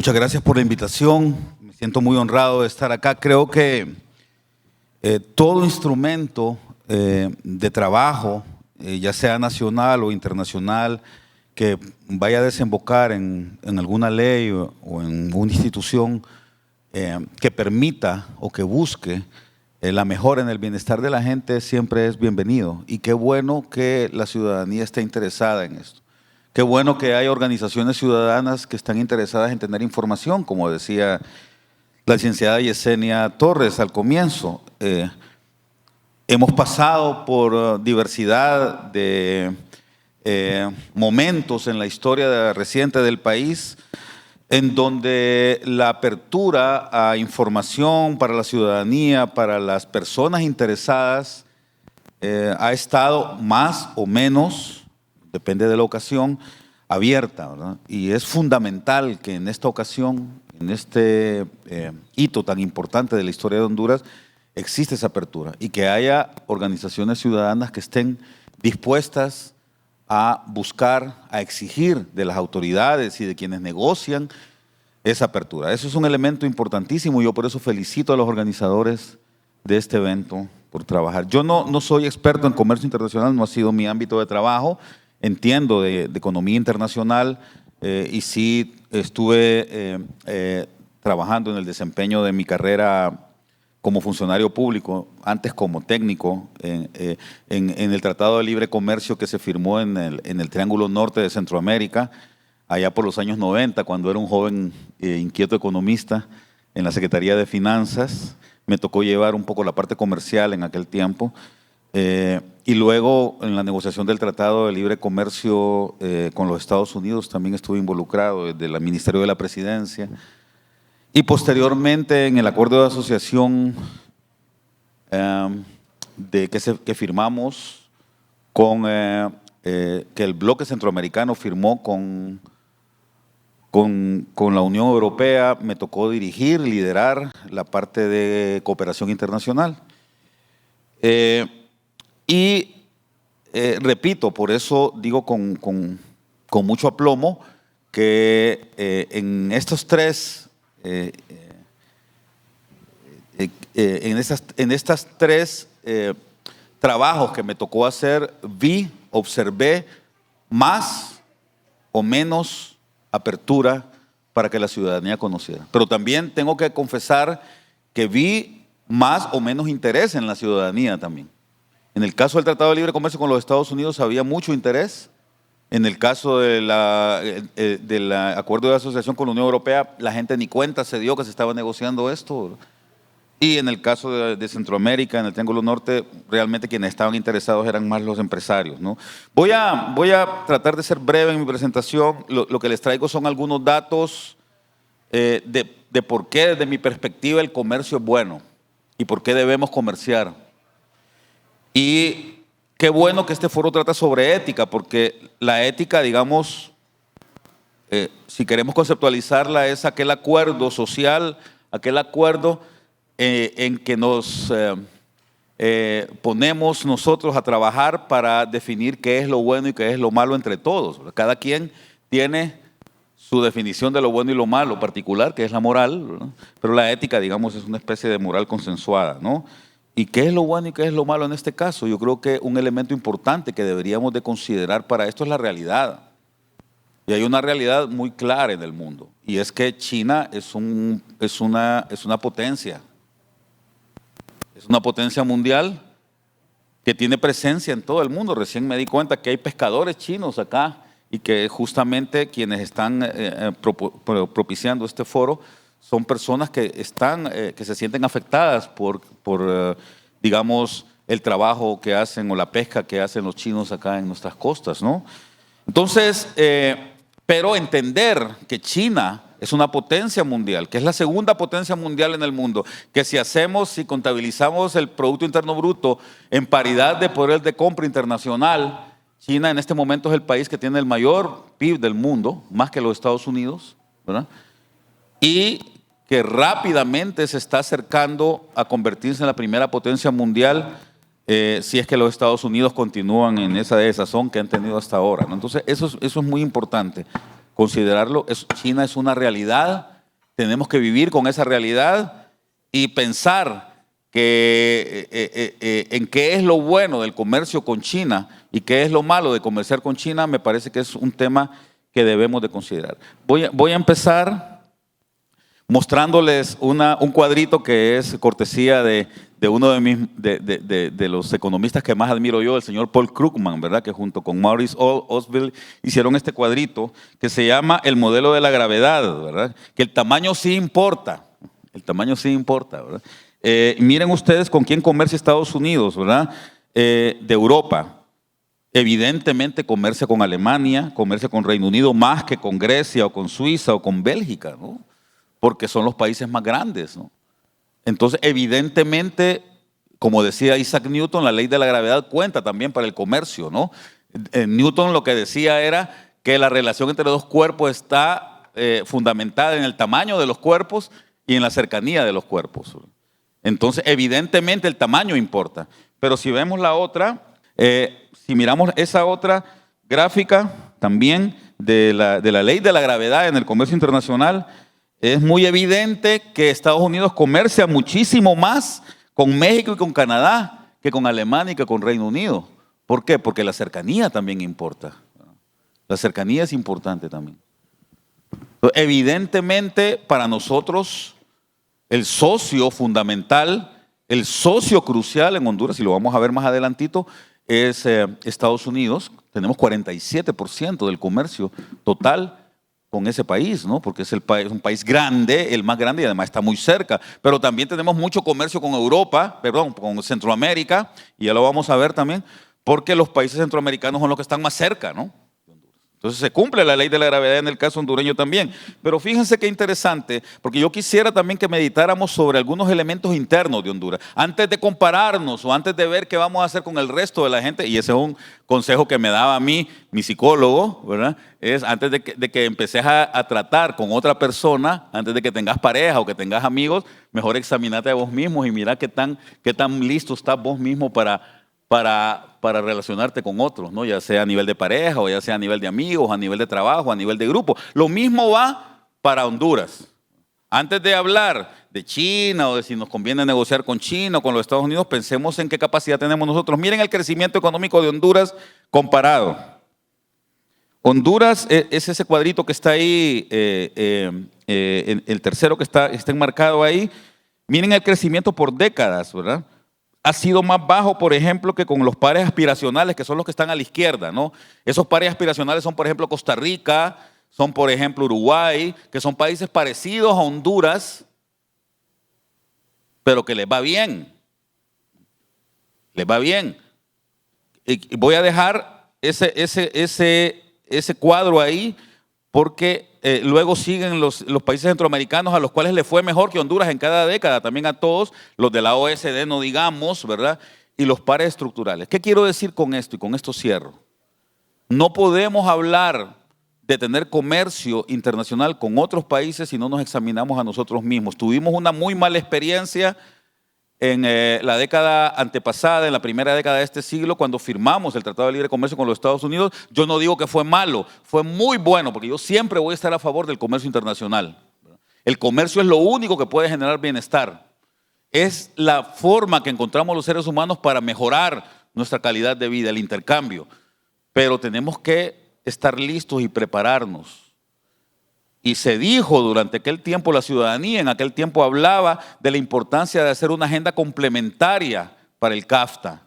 Muchas gracias por la invitación. Me siento muy honrado de estar acá. Creo que todo instrumento de trabajo, ya sea nacional o internacional, que vaya a desembocar en alguna ley o en una institución que permita o que busque la mejora en el bienestar de la gente, siempre es bienvenido. Y qué bueno que la ciudadanía esté interesada en esto. Qué bueno que hay organizaciones ciudadanas que están interesadas en tener información, como decía la licenciada Yesenia Torres al comienzo. Hemos pasado por diversidad de momentos en la historia reciente del país en donde la apertura a información para la ciudadanía, para las personas interesadas, ha estado más o menos, depende de la ocasión, abierta, ¿verdad? Y es fundamental que en esta ocasión, en este hito tan importante de la historia de Honduras, existe esa apertura y que haya organizaciones ciudadanas que estén dispuestas a buscar, a exigir de las autoridades y de quienes negocian esa apertura. Eso es un elemento importantísimo y yo por eso felicito a los organizadores de este evento por trabajar. Yo no soy experto en comercio internacional, no ha sido mi ámbito de trabajo, entiendo de economía internacional y sí estuve trabajando en el desempeño de mi carrera como funcionario público, antes como técnico, en el Tratado de Libre Comercio que se firmó en el Triángulo Norte de Centroamérica, allá por los años 90, cuando era un joven inquieto economista en la Secretaría de Finanzas. Me tocó llevar un poco la parte comercial en aquel tiempo. Y luego en la negociación del Tratado de Libre Comercio con los Estados Unidos también estuve involucrado desde el Ministerio de la Presidencia. Y posteriormente en el acuerdo de asociación que firmamos que el bloque centroamericano firmó con la Unión Europea, me tocó dirigir, liderar la parte de cooperación internacional. Repito, por eso digo con mucho aplomo que en estos tres en estas tres trabajos que me tocó hacer, observé más o menos apertura para que la ciudadanía conociera. Pero también tengo que confesar que vi más o menos interés en la ciudadanía también. En el caso del Tratado de Libre Comercio con los Estados Unidos había mucho interés. En el caso del acuerdo de asociación con la Unión Europea, la gente ni cuenta se dio que se estaba negociando esto. Y en el caso de Centroamérica, en el Triángulo Norte, realmente quienes estaban interesados eran más los empresarios, ¿no? Voy a tratar de ser breve en mi presentación. Lo que les traigo son algunos datos de por qué, desde mi perspectiva, el comercio es bueno y por qué debemos comerciar. Y qué bueno que este foro trata sobre ética, porque la ética, digamos, si queremos conceptualizarla, es aquel acuerdo social, aquel acuerdo en que nos ponemos nosotros a trabajar para definir qué es lo bueno y qué es lo malo entre todos. Cada quien tiene su definición de lo bueno y lo malo particular, que es la moral, ¿verdad? Pero la ética, digamos, es una especie de moral consensuada, ¿no? ¿Y qué es lo bueno y qué es lo malo en este caso? Yo creo que un elemento importante que deberíamos de considerar para esto es la realidad. Y hay una realidad muy clara en el mundo, y es que China es una potencia. Es una potencia mundial que tiene presencia en todo el mundo. Recién me di cuenta que hay pescadores chinos acá y que justamente quienes están propiciando este foro son personas que se sienten afectadas por digamos, el trabajo que hacen o la pesca que hacen los chinos acá en nuestras costas, ¿no? Entonces, pero entender que China es una potencia mundial, que es la segunda potencia mundial en el mundo, que si contabilizamos el Producto Interno Bruto en paridad de poder de compra internacional, China en este momento es el país que tiene el mayor PIB del mundo, más que los Estados Unidos, ¿verdad? Y que rápidamente se está acercando a convertirse en la primera potencia mundial si es que los Estados Unidos continúan en esa desazón que han tenido hasta ahora, ¿no? Entonces, eso es muy importante considerarlo. China es una realidad tenemos que vivir con esa realidad y pensar en qué es lo bueno del comercio con China y qué es lo malo de comerciar con China. Me parece que es un tema que debemos de considerar. Voy a empezar mostrándoles un cuadrito que es cortesía de uno de los economistas que más admiro yo, el señor Paul Krugman, ¿verdad? Que junto con Maurice Oswald hicieron este cuadrito que se llama el modelo de la gravedad, ¿verdad? Que el tamaño sí importa, ¿verdad? Miren ustedes con quién comercia Estados Unidos, ¿verdad? De Europa. Evidentemente comercia con Alemania, comercia con Reino Unido más que con Grecia o con Suiza o con Bélgica, ¿no? Porque son los países más grandes, ¿no? Entonces, evidentemente, como decía Isaac Newton, la ley de la gravedad cuenta también para el comercio, ¿no? Newton lo que decía era que la relación entre dos cuerpos está fundamentada en el tamaño de los cuerpos y en la cercanía de los cuerpos. Entonces, evidentemente el tamaño importa. Pero si vemos la otra, si miramos esa otra gráfica también de la ley de la gravedad en el comercio internacional, es muy evidente que Estados Unidos comercia muchísimo más con México y con Canadá que con Alemania y que con Reino Unido. ¿Por qué? Porque la cercanía también importa. La cercanía es importante también. Entonces, evidentemente, para nosotros, el socio fundamental, el socio crucial en Honduras, y lo vamos a ver más adelantito, es Estados Unidos. Tenemos 47% del comercio total con ese país, ¿no? Porque es un país grande, el más grande, y además está muy cerca. Pero también tenemos mucho comercio con Europa, con Centroamérica, y ya lo vamos a ver también, porque los países centroamericanos son los que están más cerca, ¿no? Entonces se cumple la ley de la gravedad en el caso hondureño también. Pero fíjense qué interesante, porque yo quisiera también que meditáramos sobre algunos elementos internos de Honduras. Antes de compararnos o antes de ver qué vamos a hacer con el resto de la gente, y ese es un consejo que me daba a mí, mi psicólogo, ¿verdad? Es antes de que empeces a tratar con otra persona, antes de que tengas pareja o que tengas amigos, mejor examinate a vos mismos y mira qué tan listo estás vos mismo para relacionarte con otros, ¿no? Ya sea a nivel de pareja o ya sea a nivel de amigos, a nivel de trabajo, a nivel de grupo. Lo mismo va para Honduras. Antes de hablar de China o de si nos conviene negociar con China o con los Estados Unidos, pensemos en qué capacidad tenemos nosotros. Miren el crecimiento económico de Honduras comparado. Honduras es ese cuadrito que está ahí, el tercero que está enmarcado ahí. Miren el crecimiento por décadas, ¿verdad? Ha sido más bajo, por ejemplo, que con los pares aspiracionales, que son los que están a la izquierda, ¿no? Esos pares aspiracionales son, por ejemplo, Costa Rica, son, por ejemplo, Uruguay, que son países parecidos a Honduras, pero que les va bien. Les va bien. Y voy a dejar ese cuadro ahí, porque luego siguen los países centroamericanos a los cuales le fue mejor que Honduras en cada década, también a todos, los de la OSD no digamos, ¿verdad? Y los pares estructurales. ¿Qué quiero decir con esto? Y con esto cierro. No podemos hablar de tener comercio internacional con otros países si no nos examinamos a nosotros mismos. Tuvimos una muy mala experiencia en la década antepasada, en la primera década de este siglo, cuando firmamos el Tratado de Libre Comercio con los Estados Unidos. Yo no digo que fue malo, fue muy bueno, porque yo siempre voy a estar a favor del comercio internacional. El comercio es lo único que puede generar bienestar. Es la forma que encontramos los seres humanos para mejorar nuestra calidad de vida, el intercambio. Pero tenemos que estar listos y prepararnos. Y se dijo durante aquel tiempo, la ciudadanía en aquel tiempo hablaba de la importancia de hacer una agenda complementaria para el CAFTA.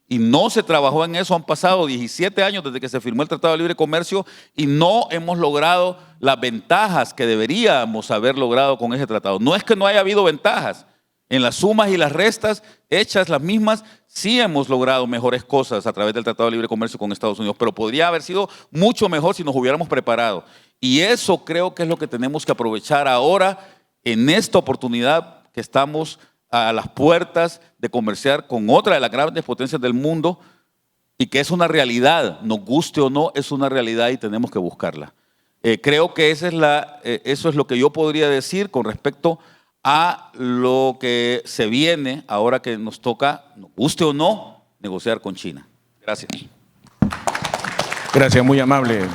Y no se trabajó en eso. Han pasado 17 años desde que se firmó el Tratado de Libre Comercio y no hemos logrado las ventajas que deberíamos haber logrado con ese tratado. No es que no haya habido ventajas. En las sumas y las restas, hechas las mismas, sí hemos logrado mejores cosas a través del Tratado de Libre Comercio con Estados Unidos, pero podría haber sido mucho mejor si nos hubiéramos preparado. Y eso creo que es lo que tenemos que aprovechar ahora en esta oportunidad que estamos a las puertas de comerciar con otra de las grandes potencias del mundo y que es una realidad, nos guste o no, es una realidad y tenemos que buscarla. Creo que eso es lo que yo podría decir con respecto a lo que se viene ahora que nos toca, nos guste o no, negociar con China. Gracias. Gracias, muy amable.